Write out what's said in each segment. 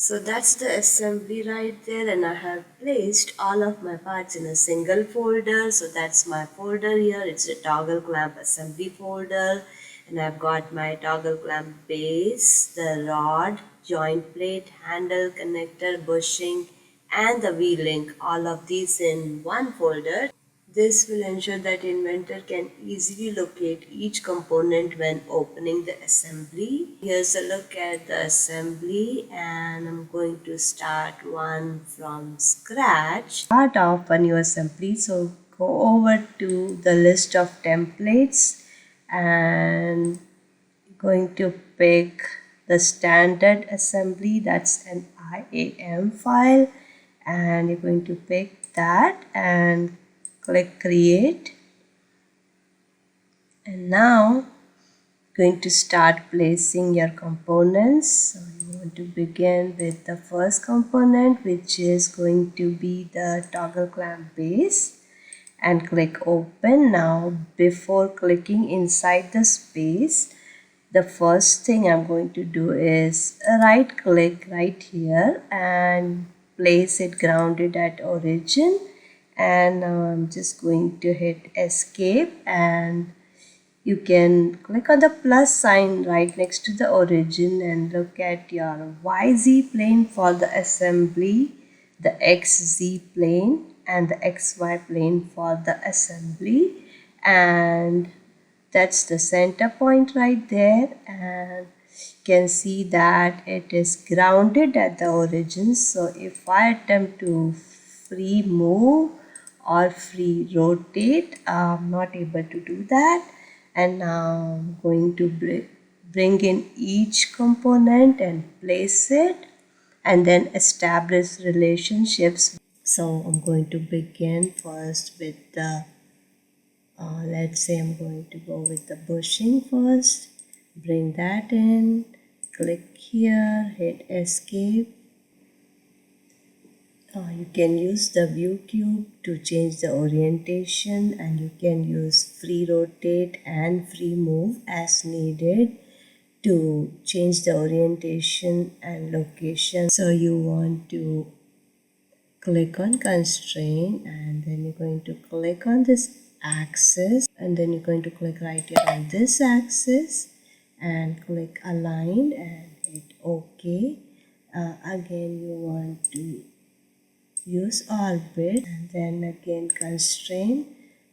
So that's the assembly right there, and I have placed all of my parts in a single folder. So that's my folder here. It's a toggle clamp assembly folder, and I've got my toggle clamp base, the rod, joint plate, handle, connector, bushing, and the V-link, all of these in one folder. This will ensure that inventor can easily locate each component when opening the assembly. Here's a look at the assembly, and I'm going to start one from scratch. Start off a new assembly, so go over to the list of templates and going to pick the standard assembly, that's an IAM file, and you're going to pick that and click create. And now going to start placing your components. So you want to begin with the first component, which is going to be the toggle clamp base, and click open. Now before clicking inside the space, the first thing I'm going to do is right click right here and place it grounded at origin, and I'm just going to hit escape, and you can click on the plus sign right next to the origin and look at your YZ plane for the assembly, the XZ plane and the XY plane for the assembly, and that's the center point right there, and you can see that it is grounded at the origin. So if I attempt to free move or free rotate, I'm not able to do that. And now I'm going to bring in each component and place it and then establish relationships. So I'm going to begin first with the let's say I'm going to go with the bushing first. Bring that in, click here, hit escape. You can use the view cube to change the orientation, and you can use free rotate and free move as needed to change the orientation and location. So you want to click on constraint, and then you're going to click on this axis, and then you're going to click right here on this axis and click align and hit OK. Again you want to use orbit, and then again constraint,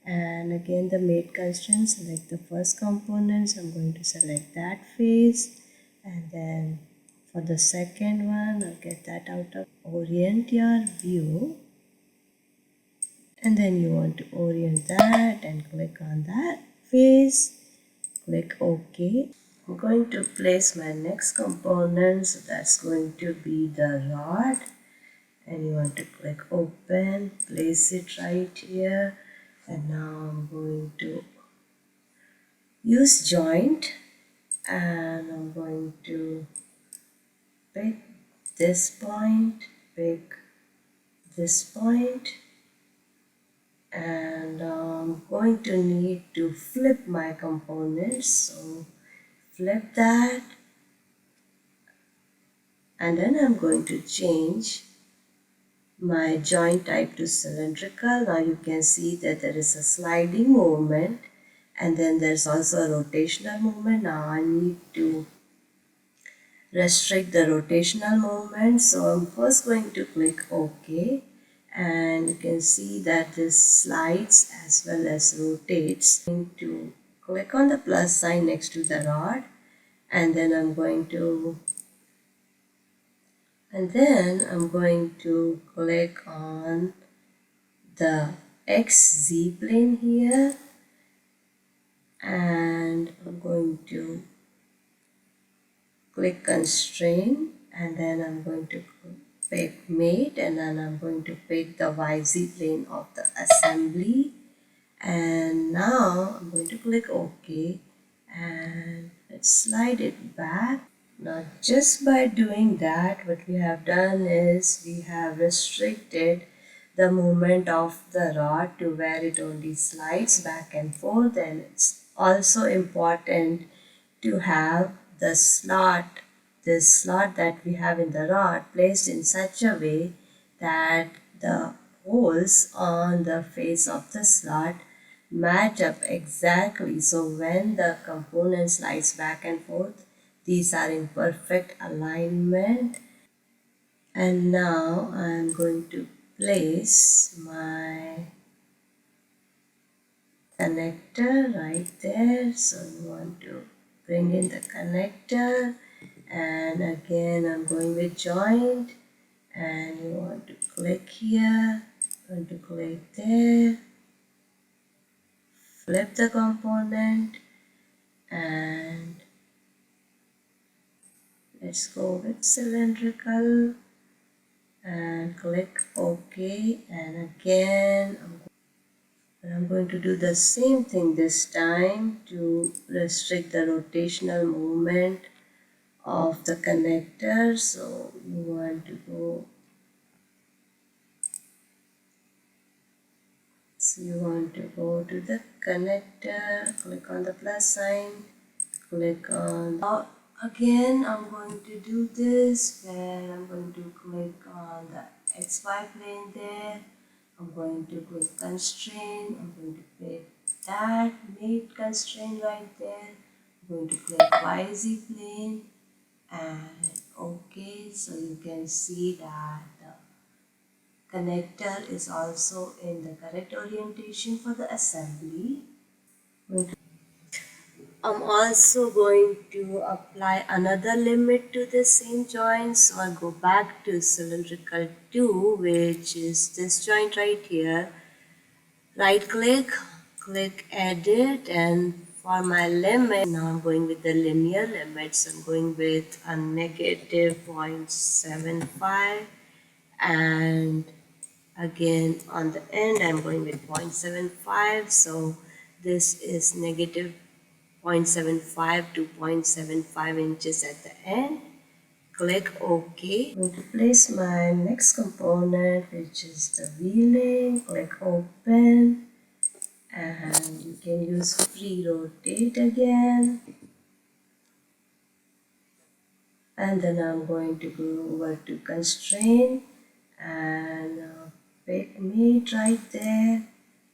and again the mate constraint, select the first components. I'm going to select that face, and then for the second one I'll get that out of orient your view, and then you want to orient that and click on that face, click OK. I'm going to place my next component, so that's going to be the rod, and you want to click open, place it right here, and now I'm going to use joint, and I'm going to pick this point, pick this point, and I'm going to need to flip my components, so flip that, and then I'm going to change my joint type to cylindrical. Now you can see that there is a sliding movement, and then there's also a rotational movement. Now I need to restrict the rotational movement, so I'm first going to click OK, and you can see that this slides as well as rotates. I'm going to click on the plus sign next to the rod, and then I'm going to click on the XZ plane here, and I'm going to click constraint, and then I'm going to pick mate, and then I'm going to pick the YZ plane of the assembly, and now I'm going to click OK, and let's slide it back. Now just by doing that, what we have done is we have restricted the movement of the rod to where it only slides back and forth, and it's also important to have the slot this slot that we have in the rod placed in such a way that the holes on the face of the slot match up exactly. So when the component slides back and forth, these are in perfect alignment. And now I'm going to place my connector right there. So you want to bring in the connector, and again I'm going with joint, and you want to click here, you want to click there, flip the component, and let's go with cylindrical and click OK. And again I'm going to do the same thing this time to restrict the rotational movement of the connector. So you want to go, to the connector, click on the plus sign, click on. Now again I'm going to do this where I'm going to click on the XY plane there. I'm going to click constraint. I'm going to pick that mate constraint right there. I'm going to click YZ plane and OK. So you can see that the connector is also in the correct orientation for the assembly. I'm also going to apply another limit to the same joint. So I'll go back to cylindrical 2, which is this joint right here. Right click, click edit, and for my limit, now I'm going with the linear limits. I'm going with a negative 0.75, and again on the end I'm going with 0.75. So this is negative 0.75 to 0.75 inches at the end. Click OK. I'm going to place my next component, which is the V-Link. Click open, and you can use free rotate again. And then I'm going to go over to constraint and pick mate right there.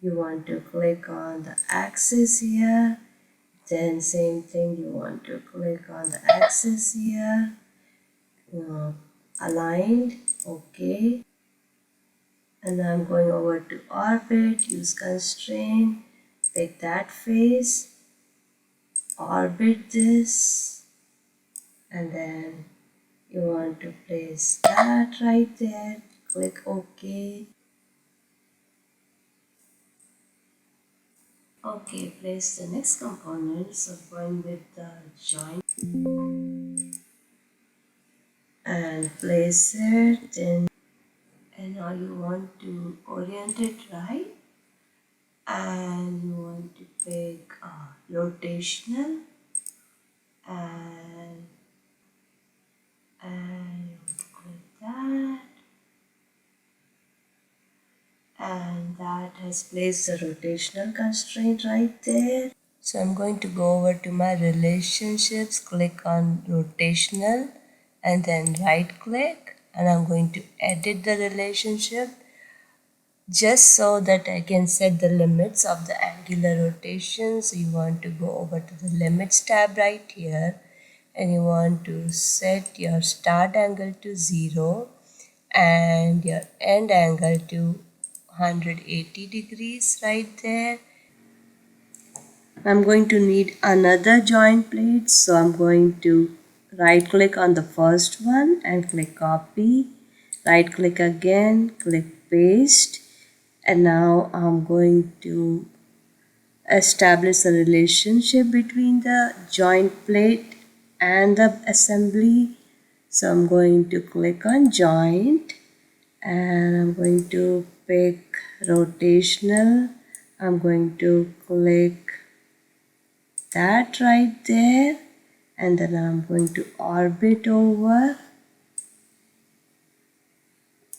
You want to click on the axis here. Then same thing, you want to click on the axis here. Aligned, OK. And I'm going over to orbit, use constraint, pick that face, orbit this, and then you want to place that right there, click OK. Okay, place the next component. So going with the joint and place it in, and now you want to orient it right, and you want to pick rotational, and you want to click that, and that has placed the rotational constraint right there. So I'm going to go over to my relationships, click on rotational, and then right click, and I'm going to edit the relationship just so that I can set the limits of the angular rotation. So you want to go over to the limits tab right here, and you want to set your start angle to 0 and your end angle to 180 degrees right there. I'm going to need another joint plate, so I'm going to right click on the first one and click copy, right click again, click paste, and now I'm going to establish a relationship between the joint plate and the assembly. So I'm going to click on joint, and I'm going to pick rotational. I'm going to click that right there, and then I'm going to orbit over,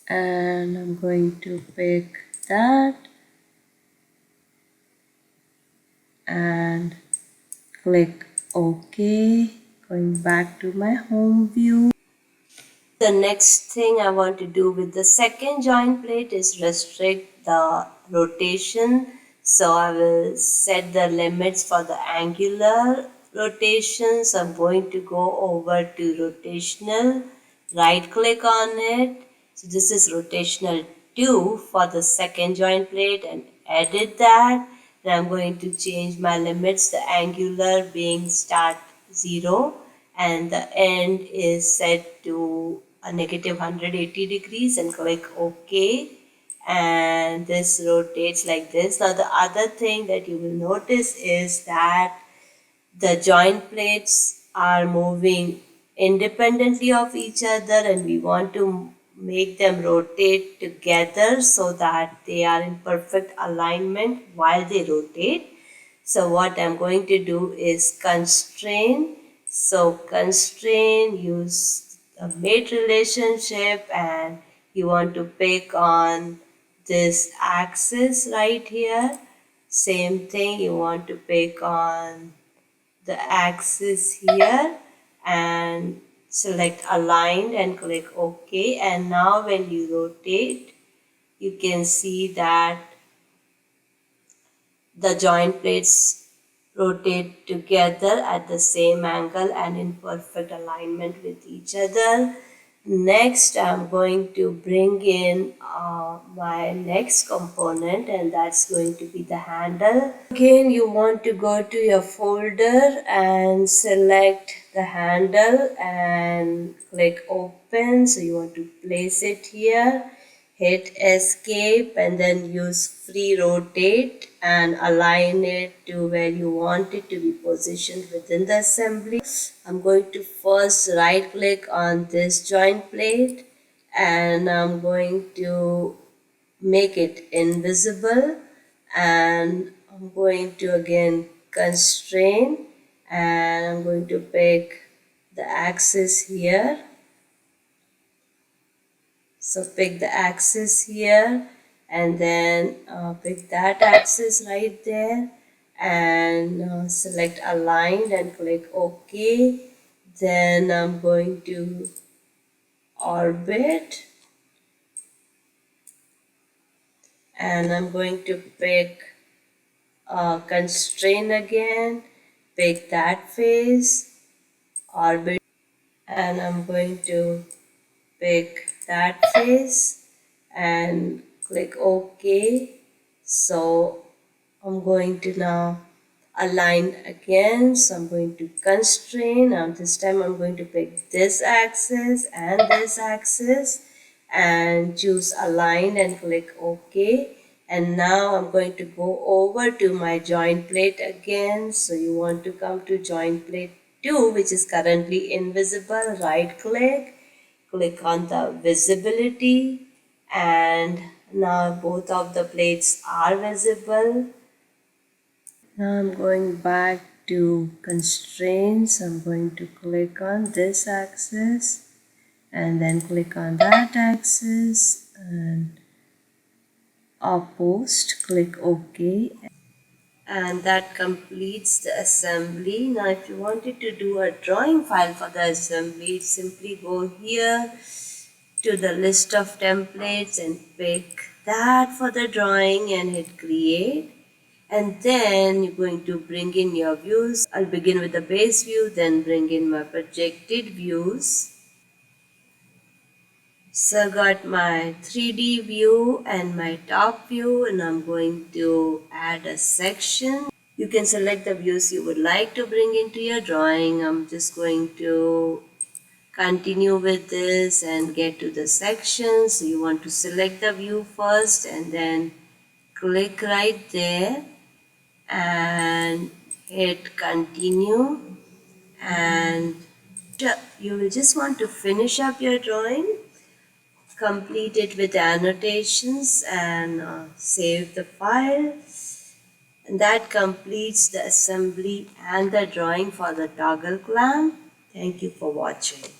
and I'm going to pick that and click OK, Going back to my home view. The next thing I want to do with the second joint plate is restrict the rotation. So I will set the limits for the angular rotation. So I'm going to go over to rotational, right click on it. So this is rotational 2 for the second joint plate and edit that. And I'm going to change my limits, the angular being start 0 and the end is set to a negative 180 degrees and click OK, and this rotates like this. Now the other thing that you will notice is that the joint plates are moving independently of each other and we want to make them rotate together so that they are in perfect alignment while they rotate. So what I'm going to do is constrain. So constrain, use the mate relationship, and you want to pick on this axis right here. Same thing, you want to pick on the axis here and select aligned and click OK. And now when you rotate, you can see that the joint plates rotate together at the same angle and in perfect alignment with each other. Next, I'm going to bring in my next component, and that's going to be the handle. Again, you want to go to your folder and select the handle and click open. So you want to place it here. Hit escape and then use free rotate and align it to where you want it to be positioned within the assembly. I'm going to first right click on this joint plate and I'm going to make it invisible, and I'm going to again constrain and I'm going to pick the axis here. So pick the axis here and then pick that axis right there and select aligned and click OK. Then I'm going to orbit and I'm going to pick constrain again, pick that face, orbit, and I'm going to pick that face and click OK. So I'm going to now align again. So I'm going to constrain. Now this time I'm going to pick this axis and choose align and click OK. And now I'm going to go over to my joint plate again. So you want to come to joint plate 2, which is currently invisible. Right click, click on the visibility, and now both of the plates are visible. Now I'm going back to constraints. I'm going to click on this axis and then click on that axis and opposed, click OK, and that completes the assembly. Now if you wanted to do a drawing file for the assembly, simply go here to the list of templates and pick that for the drawing and hit create. And then you're going to bring in your views. I'll begin with the base view, then bring in my projected views. So I got my 3D view and my top view, and I'm going to add a section. You can select the views you would like to bring into your drawing. I'm just going to continue with this and get to the sections. So you want to select the view first and then click right there and hit continue, and you will just want to finish up your drawing, complete it with annotations and save the file, and that completes the assembly and the drawing for the toggle clamp. Thank you for watching.